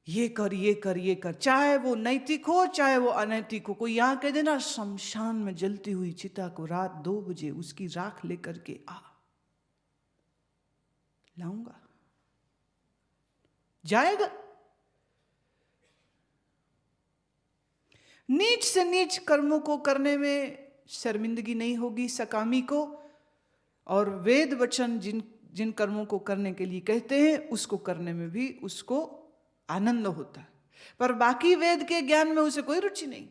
ये कर ये कर ये कर, चाहे वो नैतिक हो चाहे वो अनैतिक हो। कोई यहाँ कह देना शमशान में जलती हुई चिता को रात 2 बजे उसकी राख लेकर के आ, लाऊंगा, जाएगा। नीच से नीच कर्मों को करने में शर्मिंदगी नहीं होगी सकामी को, और वेद वचन जिन जिन कर्मों को करने के लिए कहते हैं उसको करने में भी उसको आनंद होता है, पर बाकी वेद के ज्ञान में उसे कोई रुचि नहीं।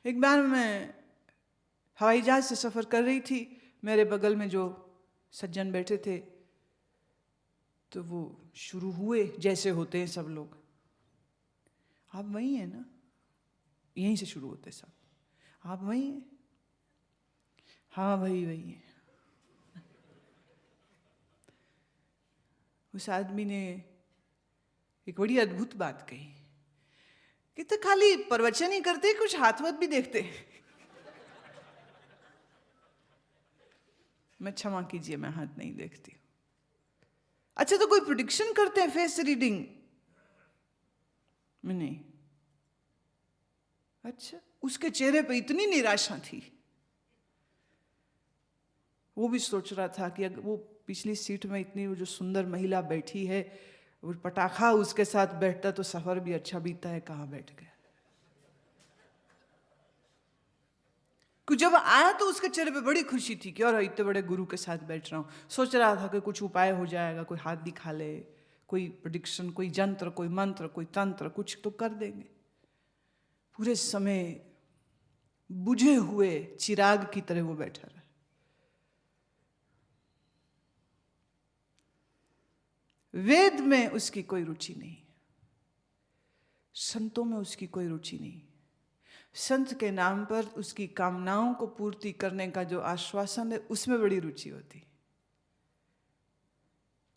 एक बार मैं हवाई जहाज से सफर कर रही थी, मेरे बगल में जो सज्जन बैठे थे तो वो शुरू हुए जैसे होते हैं सब लोग, आप वही हैं ना, यहीं से शुरू होते सब, आप वही हैं, हाँ वही वही है। उस आदमी ने एक बड़ी अद्भुत बात कही कि तो खाली प्रवचन ही करते, कुछ हाथ वत भी देखते। मैं क्षमा कीजिए, मैं हाथ नहीं देखती। अच्छा तो कोई प्रेडिक्शन करते हैं फेस रीडिंग में? नहीं। अच्छा, उसके चेहरे पे इतनी निराशा थी, वो भी सोच रहा था कि अगर वो पिछली सीट में इतनी वो जो सुंदर महिला बैठी है, वो पटाखा उसके साथ बैठता तो सफर भी अच्छा बीता है, कहाँ बैठ गया। कि जब आया तो उसके चेहरे पे बड़ी खुशी थी कि और इतने बड़े गुरु के साथ बैठ रहा हूँ। सोच रहा था कि कुछ उपाय हो जाएगा, कोई हाथ दिखा ले, कोई प्रेडिक्शन, कोई जंत्र, कोई मंत्र, कोई तंत्र, कुछ तो कर देंगे। पूरे समय बुझे हुए चिराग की तरह वो बैठा रहा। वेद में उसकी कोई रुचि नहीं, संतों में उसकी कोई रुचि नहीं। संत के नाम पर उसकी कामनाओं को पूर्ति करने का जो आश्वासन है उसमें बड़ी रुचि होती।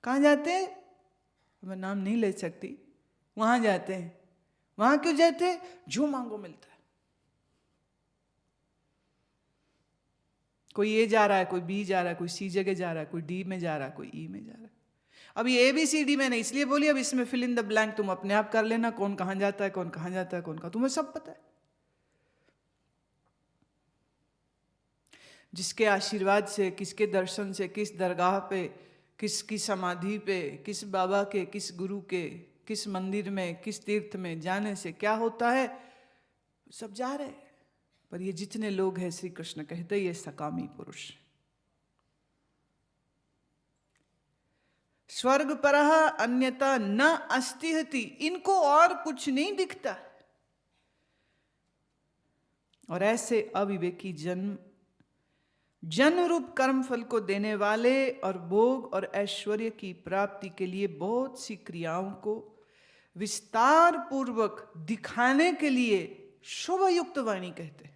कहाँ जाते हैं, मैं नाम नहीं ले सकती, वहां जाते हैं। वहां क्यों जाते हैं? जो मांगो मिलता है। कोई ए जा रहा है, कोई बी जा रहा है, कोई सी जगह जा रहा है, कोई डी में जा रहा है, कोई ई में जा रहा है। अब ये ABCD मैंने इसलिए बोली, अब इसमें फिल इन द ब्लैंक तुम अपने आप कर लेना, कौन कहाँ जाता है, कौन कहाँ जाता है, कौन कहाँ, तुम्हें सब पता है। जिसके आशीर्वाद से, किसके दर्शन से, किस दरगाह पे, किसकी समाधि पे, किस बाबा के, किस गुरु के, किस मंदिर में, किस तीर्थ में जाने से क्या होता है, सब जा रहे। पर ये जितने लोग हैं, श्री कृष्ण कहते ये सकामी पुरुष। स्वर्ग परः अन्यथा न अस्ति हति, इनको और कुछ नहीं दिखता। और ऐसे अविवेकी जन्म रूप कर्म फल को देने वाले और भोग और ऐश्वर्य की प्राप्ति के लिए बहुत सी क्रियाओं को विस्तार पूर्वक दिखाने के लिए शुभ युक्त वाणी कहते।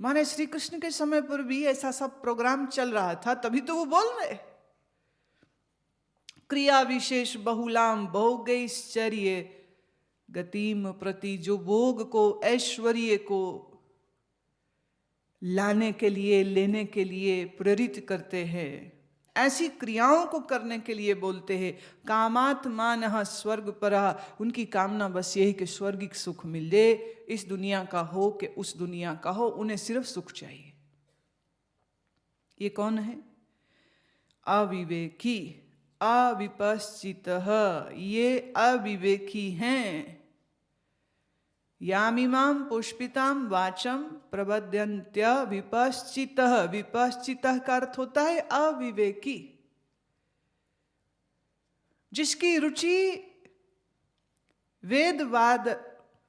माने श्री कृष्ण के समय पर भी ऐसा सब प्रोग्राम चल रहा था, तभी तो वो बोल रहे। क्रिया विशेष बहुलाम भोगैश्चर्य गतिम प्रति, जो भोग को, ऐश्वर्य को लाने के लिए, लेने के लिए प्रेरित करते हैं, ऐसी क्रियाओं को करने के लिए बोलते हैं। कामात्मानः स्वर्ग परः, उनकी कामना बस यही कि स्वर्गिक सुख मिल जाए, इस दुनिया का हो कि उस दुनिया का हो, उन्हें सिर्फ सुख चाहिए। ये कौन है? अविवेकी, अविपश्चितः, ये अविवेकी हैं। यामिमाम पुष्पिताम वाचम प्रबध्यन्त्य विपश्चितः, विपश्चितः का अर्थ होता है अविवेकी। जिसकी रुचि वेदवाद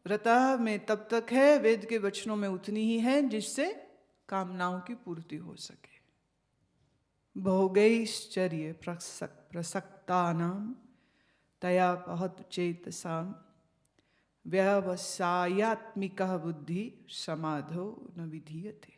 रतः में तब तक है, वेद के वचनों में उतनी ही है जिससे कामनाओं की पूर्ति हो सके। भोगैश्चर्य प्रसक्तानाम तया पहत चेतसाम व्यवसायात्मिका बुद्धि समाधो न विधीयते।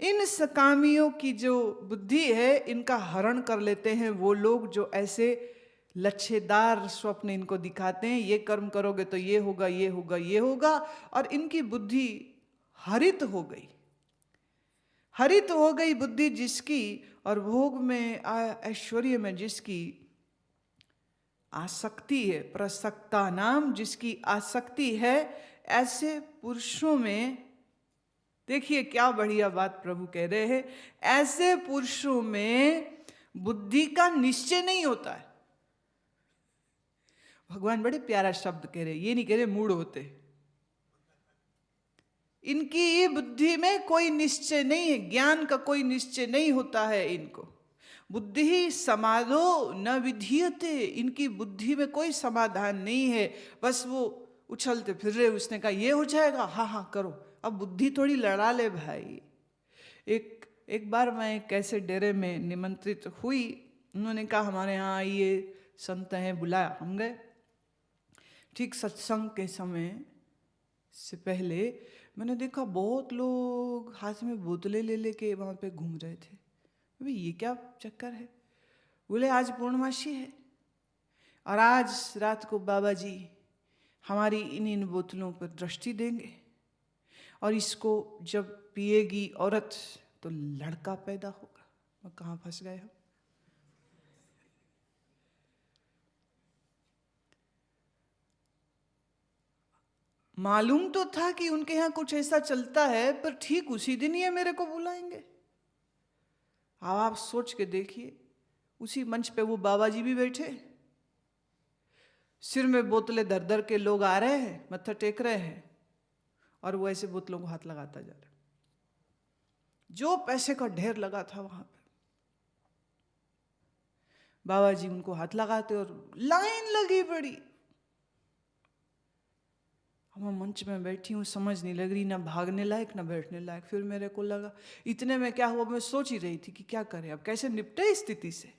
इन सकामियों की जो बुद्धि है, इनका हरण कर लेते हैं वो लोग जो ऐसे लच्छेदार स्वप्न इनको दिखाते हैं, ये कर्म करोगे तो ये होगा, ये होगा, ये होगा, और इनकी बुद्धि हरित हो गई। हरित हो गई बुद्धि जिसकी और भोग में ऐश्वर्य में जिसकी आसक्ति है, प्रसक्ता नाम जिसकी आसक्ति है, ऐसे पुरुषों में, देखिए क्या बढ़िया बात प्रभु कह रहे हैं, ऐसे पुरुषों में बुद्धि का निश्चय नहीं होता है। भगवान बड़े प्यारा शब्द कह रहे, ये नहीं कह रहे मूड होते, इनकी बुद्धि में कोई निश्चय नहीं है, ज्ञान का कोई निश्चय नहीं होता है इनको। बुद्धि ही समाधो न विधीयते, इनकी बुद्धि में कोई समाधान नहीं है, बस वो उछलते फिर रहे। उसने कहा ये हो जाएगा, हाँ हाँ करो, अब बुद्धि थोड़ी लड़ा ले भाई। एक बार मैं कैसे डेरे में निमंत्रित हुई, उन्होंने कहा हमारे यहाँ ये संत हैं, बुलाया, हम गए। ठीक सत्संग के समय से पहले मैंने देखा बहुत लोग हाथ में बोतलें ले लेके वहाँ पे घूम रहे थे। भाई ये क्या चक्कर है? बोले आज पूर्णमासी है और आज रात को बाबा जी हमारी इन बोतलों पर दृष्टि देंगे और इसको जब पिएगी औरत तो लड़का पैदा होगा। मैं कहाँ फंस गए हम? मालूम तो था कि उनके यहाँ कुछ ऐसा चलता है, पर ठीक उसी दिन ये मेरे को बुलाएंगे। आप सोच के देखिए, उसी मंच पे वो बाबा जी भी बैठे, सिर में बोतलें धर धर के लोग आ रहे हैं, मत्था टेक रहे हैं, और वो ऐसे बोतलों को हाथ लगाता जा रहा। जो पैसे का ढेर लगा था वहां पे, बाबा जी उनको हाथ लगाते और लाइन लगी पड़ी। मैं मंच में बैठी हूँ, समझ नहीं लग रही, ना भागने लायक ना बैठने लायक। फिर मेरे को लगा इतने में क्या हुआ, मैं सोच ही रही थी कि क्या करें अब, कैसे निपटे इस स्थिति से,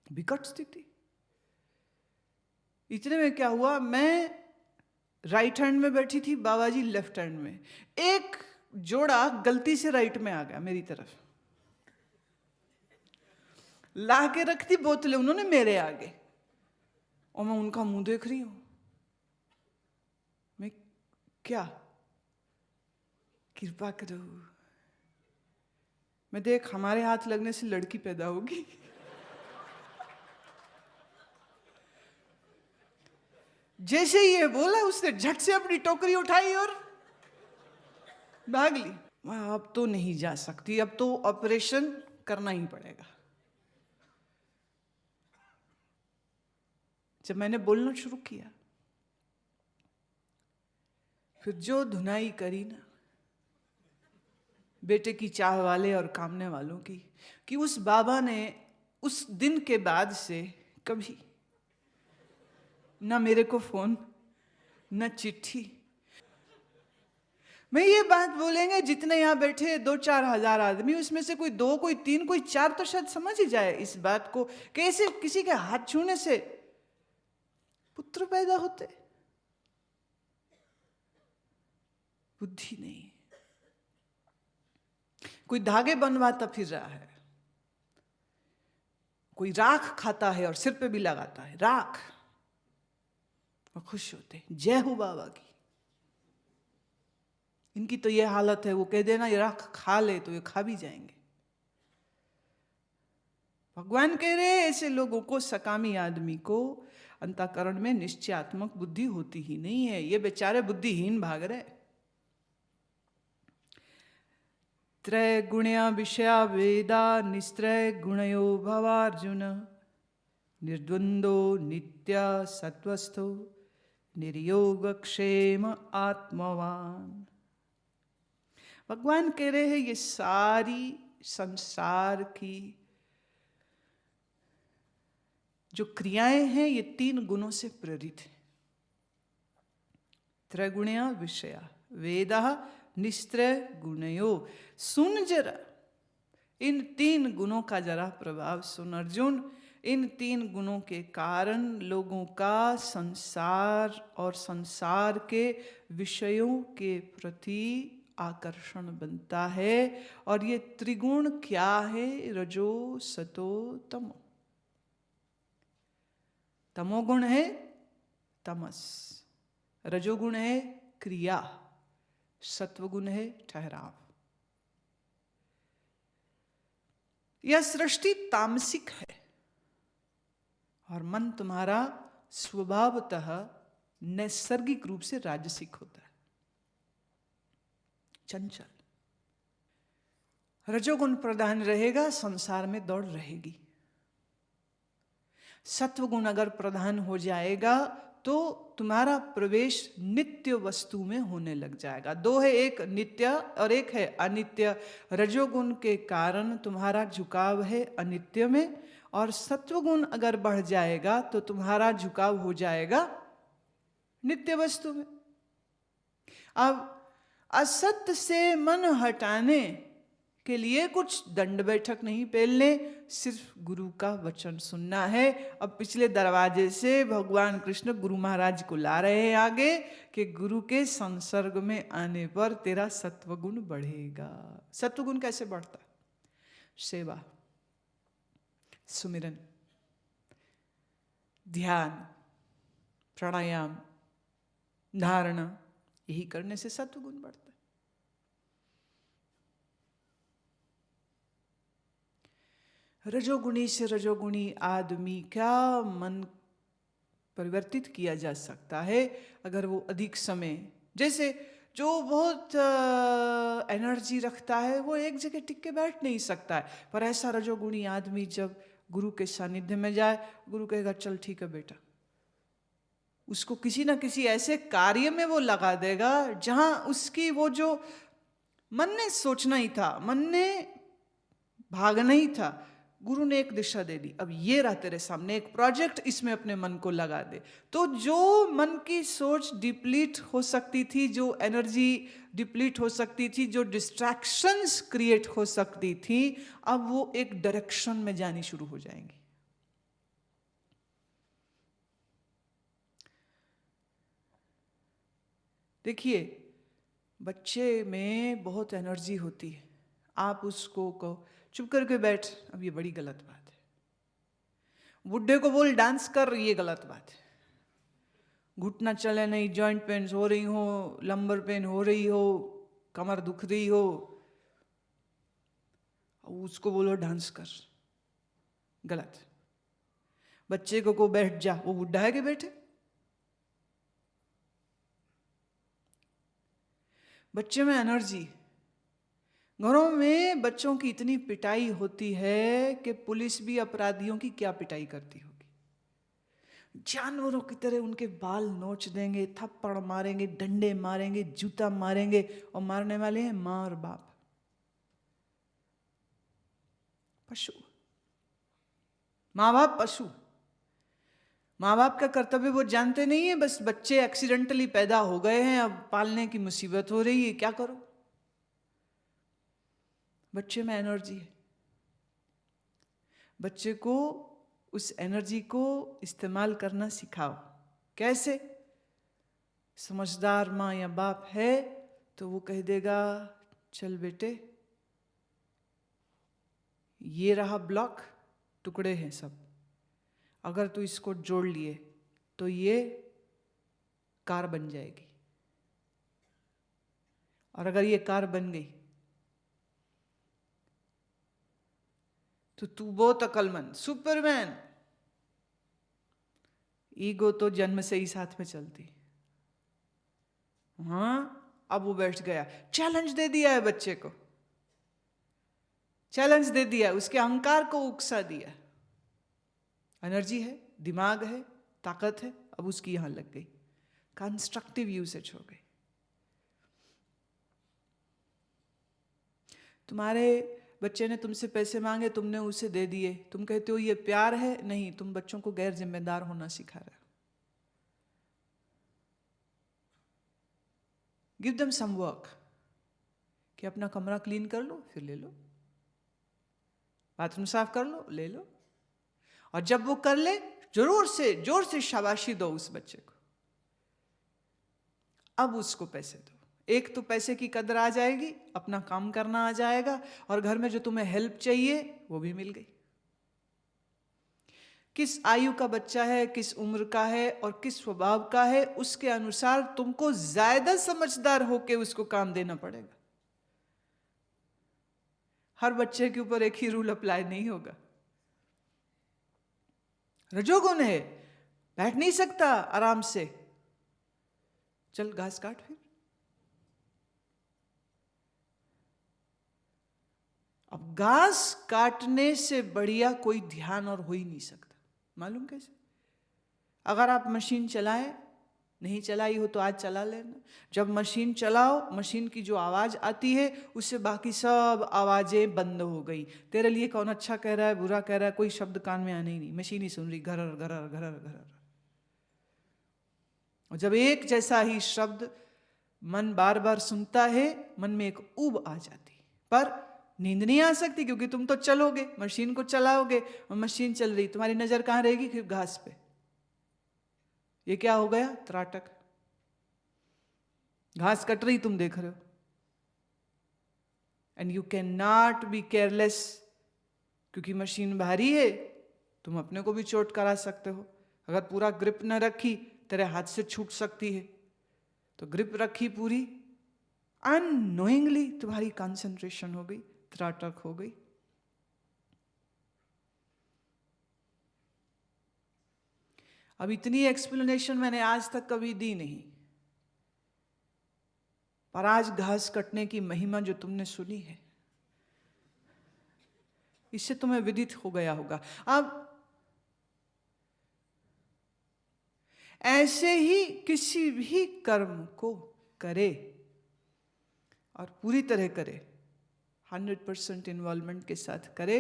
विकट स्थिति। इतने में क्या हुआ, मैं राइट हैंड में बैठी थी, बाबा जी लेफ्ट हैंड में। एक जोड़ा गलती से राइट में आ गया मेरी तरफ, ला के रख दी बोतलें उन्होंने मेरे आगे, और मैं उनका मुंह देख रही हूं। मैं क्या, कृपा करो, मैं देख हमारे हाथ लगने से लड़की पैदा होगी। जैसे ये बोला उसने झट से अपनी टोकरी उठाई और भाग ली। अब तो नहीं जा सकती, अब तो ऑपरेशन करना ही पड़ेगा। जब मैंने बोलना शुरू किया, फिर जो धुनाई करी ना बेटे की चाह वाले और कामने वालों की, कि उस बाबा ने उस दिन के बाद से कभी ना मेरे को फोन, ना चिट्ठी। मैं ये बात बोलेंगे, जितने यहां बैठे 2-4 हजार आदमी, उसमें से कोई 2, कोई 3, कोई 4 तो शायद समझ ही जाए इस बात को, कैसे किसी के हाथ छूने से पुत्र पैदा होते। बुद्धि नहीं। कोई धागे बनवाता फिर रहा है, कोई राख खाता है और सिर पे भी लगाता है राख, और खुश होते, जय हो बाबा की। इनकी तो ये हालत है, वो कह देना ये राख खा ले तो ये खा भी जाएंगे। भगवान कह रहे ऐसे लोगों को, सकामी आदमी को अंतःकरण में निश्चयात्मक बुद्धि होती ही नहीं है। ये बेचारे बुद्धिहीन भाग रहे। त्रय गुण्या विषया वेदा निस्त्रय गुणयो भवार्जुन, निर्द्वंदो नित्य सत्वस्थो निर्योगक्षेम आत्मवान। भगवान कह रहे हैं ये सारी संसार की जो क्रियाएं हैं ये 3 गुणों से प्रेरित है। त्रैगुण्या विषया वेदा निस्त्रय गुणयो। सुन जरा, इन 3 गुणों का जरा प्रभाव सुन अर्जुन। इन 3 गुणों के कारण लोगों का संसार और संसार के विषयों के प्रति आकर्षण बनता है। और ये त्रिगुण क्या है? रजो सतो तमो। तमोगुण है तमस, रजोगुण है क्रिया, सत्वगुण है ठहराव। यह सृष्टि तामसिक है और मन तुम्हारा स्वभावतः नैसर्गिक रूप से राजसिक होता है, चंचल। रजोगुण प्रधान रहेगा, संसार में दौड़ रहेगी। सत्वगुण अगर प्रधान हो जाएगा तो तुम्हारा प्रवेश नित्य वस्तु में होने लग जाएगा। दो है, एक नित्य और एक है अनित्य। रजोगुण के कारण तुम्हारा झुकाव है अनित्य में, और सत्वगुण अगर बढ़ जाएगा तो तुम्हारा झुकाव हो जाएगा नित्य वस्तु में। अब असत्य से मन हटाने के लिए कुछ दंड बैठक नहीं पेलने, सिर्फ गुरु का वचन सुनना है। अब पिछले दरवाजे से भगवान कृष्ण गुरु महाराज को ला रहे हैं आगे कि गुरु के संसर्ग में आने पर तेरा सत्वगुण बढ़ेगा। सत्वगुण कैसे बढ़ता? सेवा, सुमिरन, ध्यान, प्राणायाम, धारणा, यही करने से सत्वगुण बढ़ता है। रजोगुणी से रजोगुणी आदमी का मन परिवर्तित किया जा सकता है अगर वो अधिक समय, जैसे जो बहुत एनर्जी रखता है वो एक जगह टिक के बैठ नहीं सकता है, पर ऐसा रजोगुणी आदमी जब गुरु के सानिध्य में जाए, गुरु कहेगा चल ठीक है बेटा, उसको किसी ना किसी ऐसे कार्य में वो लगा देगा जहां उसकी वो जो मन ने सोचना ही था, मन ने भागना ही था, गुरु ने एक दिशा दे दी, अब ये रहा तेरे सामने एक प्रोजेक्ट, इसमें अपने मन को लगा दे। तो जो मन की सोच डिप्लीट हो सकती थी, जो एनर्जी डिप्लीट हो सकती थी, जो डिस्ट्रैक्शंस क्रिएट हो सकती थी, अब वो एक डायरेक्शन में जानी शुरू हो जाएंगी। देखिए, बच्चे में बहुत एनर्जी होती है, आप उसको कहो चुप करके बैठ, अब ये बड़ी गलत बात है। बुढ़े को बोल डांस कर, ये गलत बात है। घुटना चले नहीं, जॉइंट पेन हो रही हो, लंबर पेन हो रही हो, कमर दुख रही हो, उसको बोलो डांस कर, गलत। बच्चे को बैठ जा, वो बुढ़ा है कि बैठे? बच्चे में एनर्जी, घरों में बच्चों की इतनी पिटाई होती है कि पुलिस भी अपराधियों की क्या पिटाई करती होगी। जानवरों की तरह उनके बाल नोच देंगे, थप्पड़ मारेंगे, डंडे मारेंगे, जूता मारेंगे, और मारने वाले हैं माँ और बाप, पशु। माँ बाप पशु। माँ बाप का कर्तव्य वो जानते नहीं है, बस बच्चे एक्सीडेंटली पैदा हो गए हैं, अब पालने की मुसीबत हो रही है, क्या करो। बच्चे में एनर्जी है, बच्चे को उस एनर्जी को इस्तेमाल करना सिखाओ। कैसे? समझदार माँ या बाप है तो वो कह देगा चल बेटे, ये रहा ब्लॉक, टुकड़े हैं सब, अगर तू इसको जोड़ लिए तो ये कार बन जाएगी, और अगर ये कार बन गई तो तू बहुत अक्लमंद, सुपरमैन। ईगो तो जन्म से ही साथ में चलती। हाँ, अब वो बैठ गया, चैलेंज दे दिया है बच्चे को, चैलेंज दे दिया, उसके अहंकार को उकसा दिया। एनर्जी है, दिमाग है, ताकत है, अब उसकी यहां लग गई, कंस्ट्रक्टिव यूसेज हो गई। तुम्हारे बच्चे ने तुमसे पैसे मांगे, तुमने उसे दे दिए, तुम कहते हो ये प्यार है? नहीं, तुम बच्चों को गैर जिम्मेदार होना सिखा रहे हो। गिव देम सम वर्क, कि अपना कमरा क्लीन कर लो, फिर ले लो, बाथरूम साफ कर लो, ले लो, और जब वो कर ले जरूर से जोर से शाबाशी दो उस बच्चे को। अब उसको पैसे दो, एक तो पैसे की कदर आ जाएगी, अपना काम करना आ जाएगा, और घर में जो तुम्हें हेल्प चाहिए वो भी मिल गई। किस आयु का बच्चा है, किस उम्र का है और किस स्वभाव का है, उसके अनुसार तुमको ज्यादा समझदार होकर उसको काम देना पड़ेगा। हर बच्चे के ऊपर एक ही रूल अप्लाई नहीं होगा। रजोगुण है, बैठ नहीं सकता आराम से, चल घास काट फिर। अब घास काटने से बढ़िया कोई ध्यान और हो ही नहीं सकता। मालूम कैसे? अगर आप मशीन चलाए, नहीं चलाई हो तो आज चला लेना। जब मशीन चलाओ, मशीन की जो आवाज आती है उससे बाकी सब आवाजें बंद हो गई। तेरे लिए कौन अच्छा कह रहा है, बुरा कह रहा है, कोई शब्द कान में आने ही नहीं, मशीन ही सुन रही, घरर घरर घरर घरर। और जब एक जैसा ही शब्द मन बार बार सुनता है, मन में एक ऊब आ जाती, पर नींद नहीं आ सकती, क्योंकि तुम तो चलोगे, मशीन को चलाओगे और मशीन चल रही, तुम्हारी नजर कहाँ रहेगी? फिर घास पे। ये क्या हो गया? त्राटक। घास कट रही, तुम देख रहे हो, and you can not be careless, क्योंकि मशीन भारी है, तुम अपने को भी चोट करा सकते हो। अगर पूरा ग्रिप न रखी, तेरे हाथ से छूट सकती है। तो ग्रिप रखी पूरी, अननोइंगली तुम्हारी कंसंट्रेशन हो गई, त्राटक हो गई। अब इतनी एक्सप्लेनेशन मैंने आज तक कभी दी नहीं, पर आज घास कटने की महिमा जो तुमने सुनी है, इससे तुम्हें विदित हो गया होगा। अब ऐसे ही किसी भी कर्म को करे और पूरी तरह करे, 100% इन्वॉल्वमेंट के साथ करे,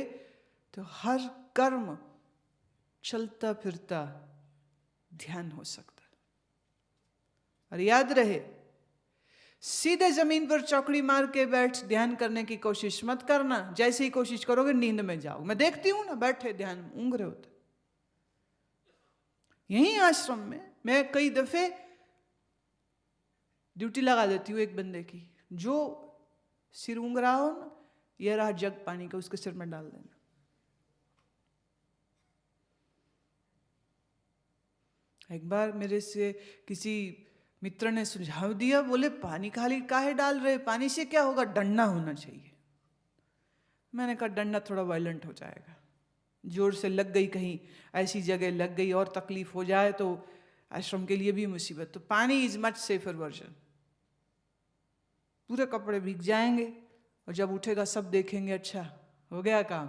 तो हर कर्म चलता फिरता ध्यान हो सकता है। और याद रहे, सीधे जमीन पर चौकड़ी मार के बैठ ध्यान करने की कोशिश मत करना। जैसे ही कोशिश करोगे नींद में जाओ। मैं देखती हूं ना, बैठे ध्यान ऊँघ रहे होते। यहीं आश्रम में मैं कई दफे ड्यूटी लगा देती हूँ एक बंदे की, जो सिर ऊँघ रहा हो ना, यह रहा जग पानी का, उसके सिर में डाल देना। एक बार मेरे से किसी मित्र ने सुझाव दिया, बोले पानी खाली काहे डाल रहे, पानी से क्या होगा, डंडा होना चाहिए। मैंने कहा डंडा थोड़ा वायलेंट हो जाएगा, जोर से लग गई कहीं ऐसी जगह लग गई और तकलीफ हो जाए तो आश्रम के लिए भी मुसीबत। तो पानी इज मच सेफर वर्जन। पूरे कपड़े भीग जाएंगे और जब उठेगा सब देखेंगे, अच्छा हो गया काम।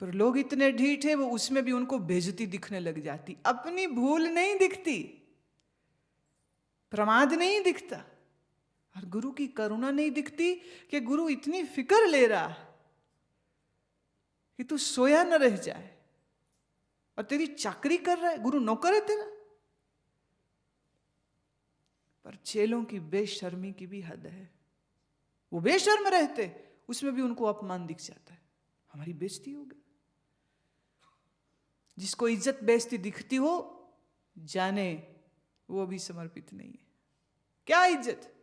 पर लोग इतने ढीठ है, वो उसमें भी उनको बेइज्जती दिखने लग जाती। अपनी भूल नहीं दिखती, प्रमाद नहीं दिखता, और गुरु की करुणा नहीं दिखती कि गुरु इतनी फिक्र ले रहा है कि तू सोया न रह जाए, और तेरी चाकरी कर रहा है, गुरु नौकर है तेरा। पर चेलों की बेशर्मी की भी हद है। वो बेशर्म रहते, उसमें भी उनको अपमान दिख जाता है, हमारी बेइज्जती हो गई। जिसको इज्जत बेइज्जती दिखती हो, जाने वो भी समर्पित नहीं है। क्या इज्जत,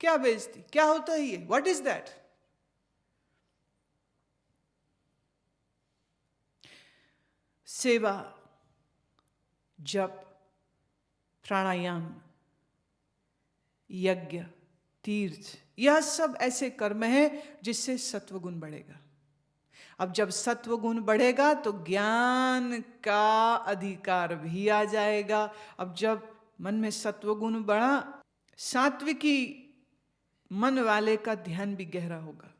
क्या बेइज्जती, क्या होता है ये, व्हाट इज दैट? सेवा, जप, प्राणायाम, यज्ञ, तीर्थ, यह सब ऐसे कर्म है जिससे सत्वगुण बढ़ेगा। अब जब सत्वगुण बढ़ेगा तो ज्ञान का अधिकार भी आ जाएगा। अब जब मन में सत्वगुण बढ़ा, सात्विकी मन वाले का ध्यान भी गहरा होगा।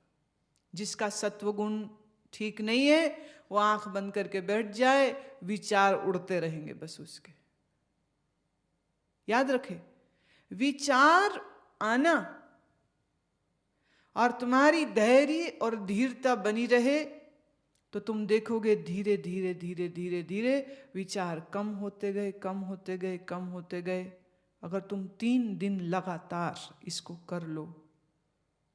जिसका सत्वगुण ठीक नहीं है, वो आंख बंद करके बैठ जाए, विचार उड़ते रहेंगे बस उसके। याद रखे, विचार आना और तुम्हारी धैर्य और धीरता बनी रहे तो तुम देखोगे धीरे धीरे धीरे धीरे धीरे विचार कम होते गए, कम होते गए, कम होते गए। अगर तुम 3 दिन लगातार इसको कर लो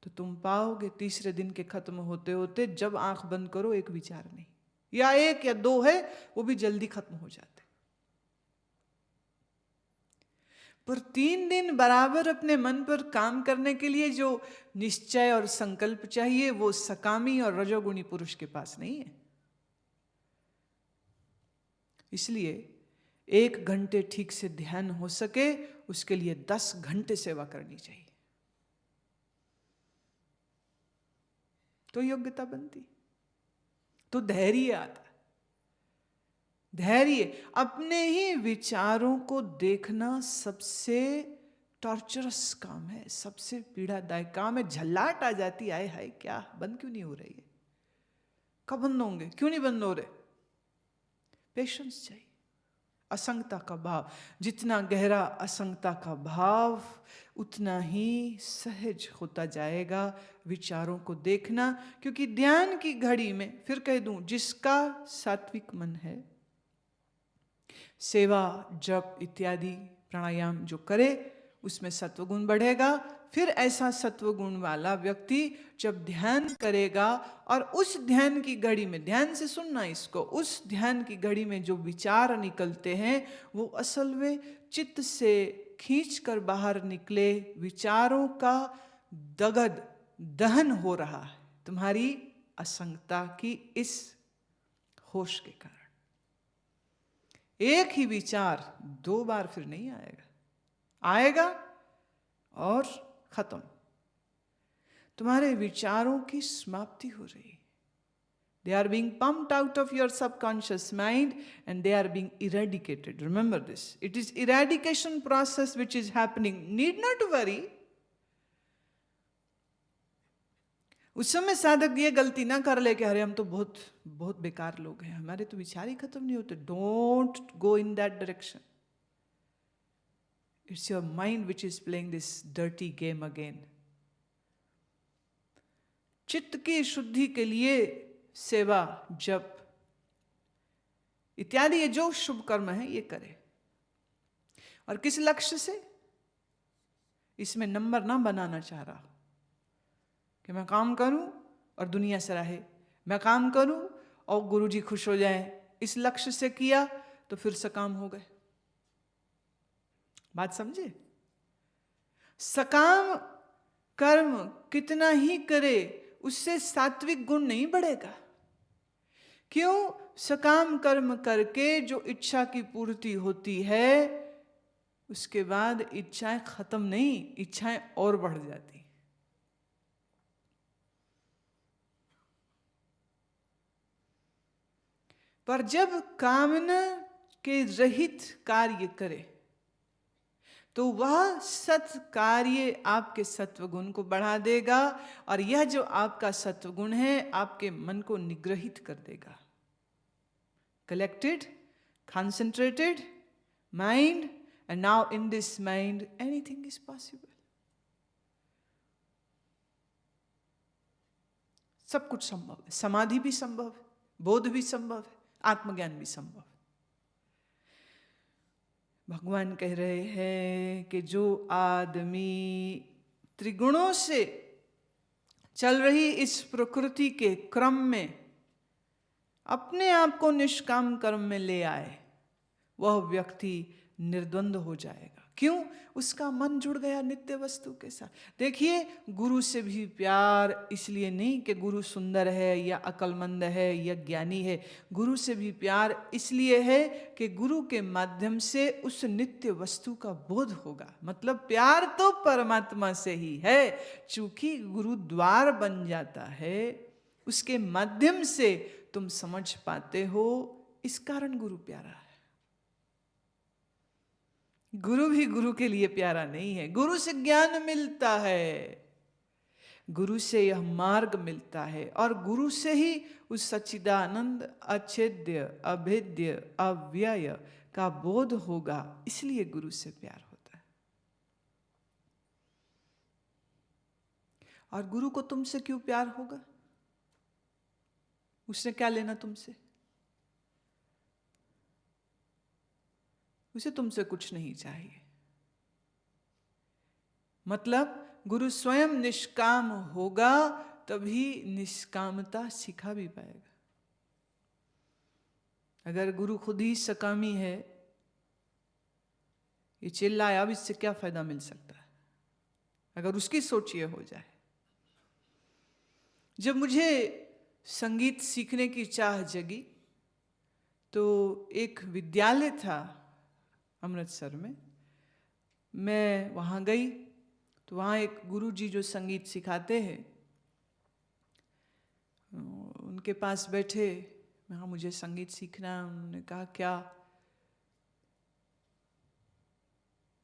तो तुम पाओगे तीसरे दिन के खत्म होते होते, जब आंख बंद करो एक विचार नहीं, या 1 या 2 है, वो भी जल्दी खत्म हो जाते। पर 3 दिन बराबर अपने मन पर काम करने के लिए जो निश्चय और संकल्प चाहिए, वो सकामी और रजोगुणी पुरुष के पास नहीं है। इसलिए 1 घंटे ठीक से ध्यान हो सके उसके लिए 10 घंटे सेवा करनी चाहिए, तो योग्यता बनती, तो धैर्य आता। धैर्य, अपने ही विचारों को देखना सबसे टॉर्चरस काम है, सबसे पीड़ादायक काम है। झल्लाहट आ जाती, आए हाय क्या बंद क्यों नहीं हो रही है, कब बंद होंगे, क्यों नहीं बंद हो रहे। पेशेंस चाहिए, असंगता का भाव, जितना गहरा असंगता का भाव उतना ही सहज होता जाएगा विचारों को देखना। क्योंकि ध्यान की घड़ी में, फिर कह दूं, जिसका सात्विक मन है, सेवा जप इत्यादि प्राणायाम जो करे उसमें सत्वगुण बढ़ेगा। फिर ऐसा सत्वगुण वाला व्यक्ति जब ध्यान करेगा और उस ध्यान की घड़ी में, ध्यान से सुनना इसको, उस ध्यान की घड़ी में जो विचार निकलते हैं वो असल में चित्त से खींच कर बाहर निकले विचारों का दहन हो रहा है तुम्हारी असंगता की इस होश के कारण। एक ही विचार 2 बार फिर नहीं आएगा, आएगा और खत्म, तुम्हारे विचारों की समाप्ति हो रही। They are being pumped out of your subconscious mind and they are being eradicated. Remember this. It is eradication process which is happening. Need not worry. उस समय साधक ये गलती ना कर ले कि अरे हम तो बहुत बहुत बेकार लोग हैं, हमारे तो विचार ही खत्म नहीं होते। Don't go in that direction. It's your mind which is playing this dirty game again. चित्त की शुद्धि के लिए सेवा जप इत्यादि ये जो शुभ कर्म है ये करे। और किस लक्ष्य से? इसमें नंबर ना बनाना चाह रहा कि मैं काम करूं और दुनिया से रहे, मैं काम करूं और गुरुजी खुश हो जाए, इस लक्ष्य से किया तो फिर सकाम हो गए। बात समझे? सकाम कर्म कितना ही करे उससे सात्विक गुण नहीं बढ़ेगा। क्यों? सकाम कर्म करके जो इच्छा की पूर्ति होती है उसके बाद इच्छाएं खत्म नहीं, इच्छाएं और बढ़ जाती। पर जब कामना के रहित कार्य करे तो वह सत्कार्य आपके सत्वगुण को बढ़ा देगा और यह जो आपका सत्वगुण है आपके मन को निग्रहित कर देगा। Collected, concentrated mind, and now in this mind anything is possible. सब कुछ संभव है, समाधि भी संभव है, बोध भी संभव है, आत्मज्ञान भी संभव है। भगवान कह रहे हैं कि जो आदमी त्रिगुणों से चल रही इस प्रकृति के क्रम में अपने आप को निष्काम कर्म में ले आए वह व्यक्ति निर्द्वंद हो जाएगा। क्यों? उसका मन जुड़ गया नित्य वस्तु के साथ। देखिए, गुरु से भी प्यार इसलिए नहीं कि गुरु सुंदर है या अक्लमंद है या ज्ञानी है। गुरु से भी प्यार इसलिए है कि गुरु के माध्यम से उस नित्य वस्तु का बोध होगा। मतलब प्यार तो परमात्मा से ही है, चूंकि गुरु द्वार बन जाता है, उसके माध्यम से तुम समझ पाते हो, इस कारण गुरु प्यारा है। गुरु भी गुरु के लिए प्यारा नहीं है। गुरु से ज्ञान मिलता है, गुरु से यह मार्ग मिलता है और गुरु से ही उस सच्चिदानंद अछेद्य अभेद्य अव्यय का बोध होगा। इसलिए गुरु से प्यार होता है। और गुरु को तुमसे क्यों प्यार होगा? उसने क्या लेना तुमसे? उसे तुमसे कुछ नहीं चाहिए। मतलब गुरु स्वयं निष्काम होगा तभी निष्कामता सिखा भी पाएगा। अगर गुरु खुद ही सकामी है, ये चिल्लाया, अब इससे क्या फायदा मिल सकता है? अगर उसकी सोच ये हो जाए। जब मुझे संगीत सीखने की चाह जगी तो एक विद्यालय था अमृतसर में। मैं वहाँ गई तो वहाँ एक गुरुजी जो संगीत सिखाते हैं, उनके पास बैठे। मैं कहा मुझे संगीत सीखना है। उन्होंने कहा क्या?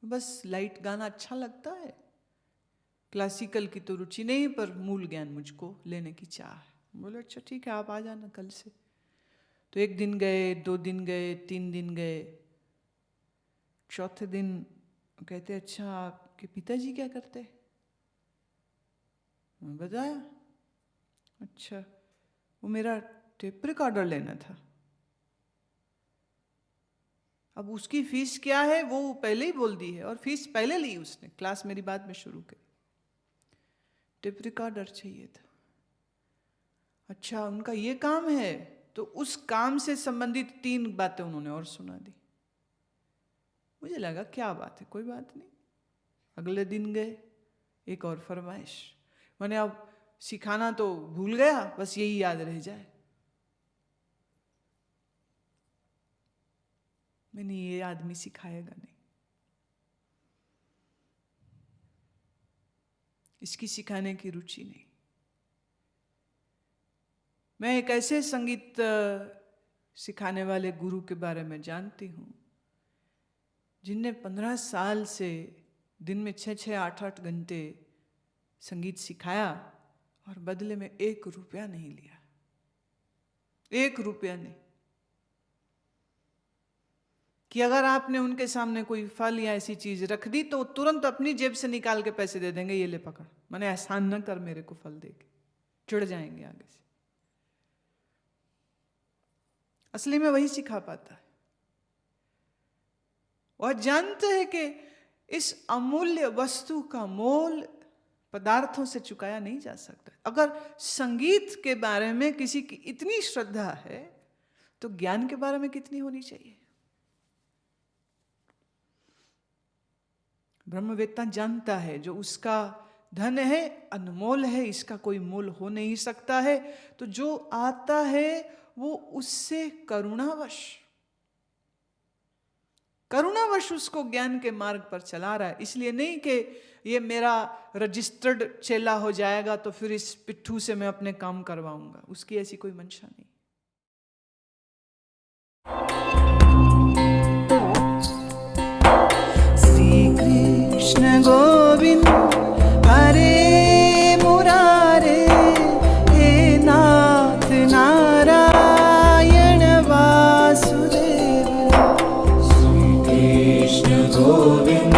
बस लाइट गाना अच्छा लगता है, क्लासिकल की तो रुचि नहीं, पर मूल ज्ञान मुझको लेने की चाह है। बोले अच्छा ठीक है, आप आ जाना कल से। तो 1 दिन गए, 2 दिन गए, 3 दिन गए। चौथे दिन कहते अच्छा आपके पिताजी क्या करते? मैं बताया अच्छा वो मेरा टेप रिकॉर्डर लेना था। अब उसकी फीस क्या है वो पहले ही बोल दी है, और फीस पहले ली उसने, क्लास मेरी बाद में शुरू करी। टेप रिकॉर्डर चाहिए था। अच्छा उनका ये काम है, तो उस काम से संबंधित 3 बातें उन्होंने और सुना दी। मुझे लगा क्या बात है, कोई बात नहीं। अगले दिन गए, एक और फरमाइश। मैंने अब सिखाना तो भूल गया, बस यही याद रह जाए। मैंने ये आदमी सिखाएगा नहीं, इसकी सिखाने की रुचि नहीं। मैं एक ऐसे संगीत सिखाने वाले गुरु के बारे में जानती हूँ जिनने 15 साल से दिन में 6-6, 8-8 घंटे संगीत सिखाया और बदले में 1 रुपया नहीं लिया। 1 रुपया नहीं। कि अगर आपने उनके सामने कोई फल या ऐसी चीज रख दी तो तुरंत अपनी जेब से निकाल के पैसे दे देंगे, ये ले पकड़, मैंने एहसान न कर मेरे को फल देके, चिढ़ जाएंगे आगे से। असली में वही सिखा पाता है। वह जानते हैं कि इस अमूल्य वस्तु का मोल पदार्थों से चुकाया नहीं जा सकता। अगर संगीत के बारे में किसी की इतनी श्रद्धा है तो ज्ञान के बारे में कितनी होनी चाहिए। ब्रह्मवेत्ता जानता है जो उसका धन है अनमोल है, इसका कोई मोल हो नहीं सकता है। तो जो आता है वो उससे करुणावश उसको ज्ञान के मार्ग पर चला रहा है। इसलिए नहीं कि ये मेरा रजिस्टर्ड चेला हो जाएगा तो फिर इस पिट्ठू से मैं अपने काम करवाऊंगा, उसकी ऐसी कोई मंशा नहीं। श्री कृष्ण गोविंद हरे मुरारे, हे नाथ नारायण वासुदेव। श्री कृष्ण गोविंद